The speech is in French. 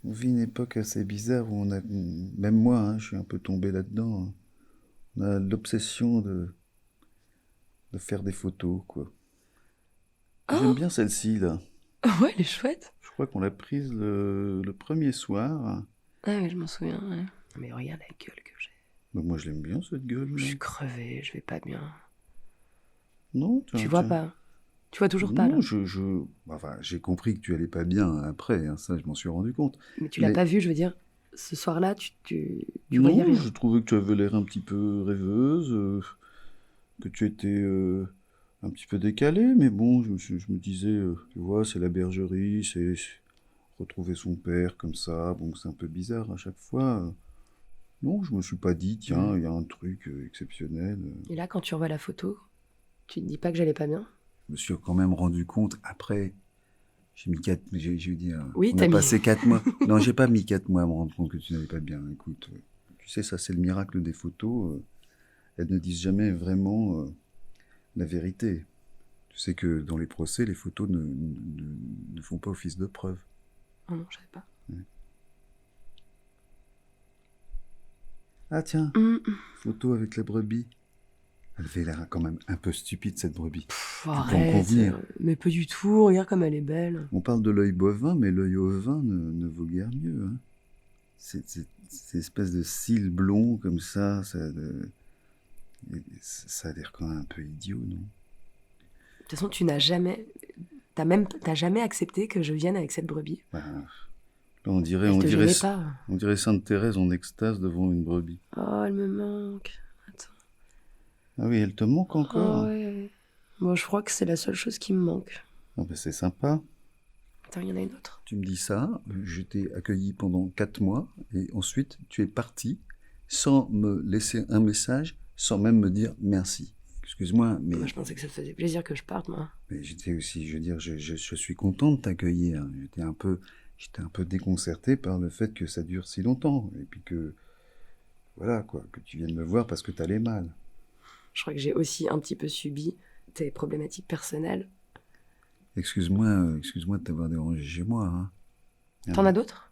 On vit une époque assez bizarre où on a, même moi, hein, je suis un peu tombé là-dedans, hein. On a l'obsession de faire des photos, quoi. J'aime Oh, bien celle-ci, là. ouais, elle est chouette. Je crois qu'on l'a prise le premier soir. Ah oui, je m'en souviens, ouais. Mais regarde la gueule que j'ai. Bah, moi, je l'aime bien, cette Je gueule-là. suis crevée, je vais pas bien. Non, Tu tiens, vois tiens. pas? Tu vois toujours pas, Non, là? Enfin, j'ai compris que tu allais pas bien après, hein, ça, je m'en suis rendu compte. Mais tu l'as Mais pas vu, je veux dire, ce soir-là, tu voyais non, rien. je trouvais que tu avais l'air un petit peu rêveuse, que tu étais un petit peu décalée, mais bon, je me disais, tu vois, c'est la bergerie, c'est retrouver son père comme ça, bon, c'est un peu bizarre à chaque fois. Non, je me suis pas dit, Hmm. tiens, il y a un truc exceptionnel. Et là, quand tu revois la photo, tu te dis pas que j'allais pas bien? Je me suis quand même rendu compte après. J'ai dit, Oui, on a t'as mis. passé 4 mois. Non, j'ai pas mis 4 mois à me rendre compte que tu n'allais pas bien. Écoute, tu sais, ça c'est le miracle des photos. Elles ne disent jamais vraiment la vérité. Tu sais que dans les procès, les photos ne font pas office de preuve. Oh non, je savais pas. Ouais. Ah tiens, Hmm. photo avec la brebis. Elle avait l'air quand même un peu stupide cette brebis. Pff, Tu peux en arrête, convenir. mais pas du tout, regarde comme elle est belle. On parle de l'œil bovin, mais l'œil ovin ne vaut guère mieux, hein. Ces espèces de cils blonds comme ça a l'air quand même un peu idiot, non? De toute façon, t'as jamais accepté que je vienne avec cette brebis. Ben, on dirait, Elle on te dirait, gênait pas. on dirait Sainte Thérèse en extase devant une brebis. Oh, elle me manque. Attends. Ah oui, elle te manque Oh encore? ouais. Bon, je crois que c'est la seule chose qui me manque. Ah ben c'est sympa. Attends, il y en a une autre. Tu me dis ça, je t'ai accueilli pendant 4 mois et ensuite tu es parti sans me laisser un message, sans même me dire merci. Excuse-moi, Moi, je pensais que ça te faisait plaisir que je parte, moi. mais j'étais aussi, je veux dire, je suis content de t'accueillir. J'étais un peu déconcerté par le fait que ça dure si longtemps et puis que voilà quoi, que tu viennes me voir parce que t'allais mal. Je crois que j'ai aussi un petit peu subi tes problématiques personnelles. Excuse-moi de t'avoir dérangé chez moi, hein. T'en as d'autres?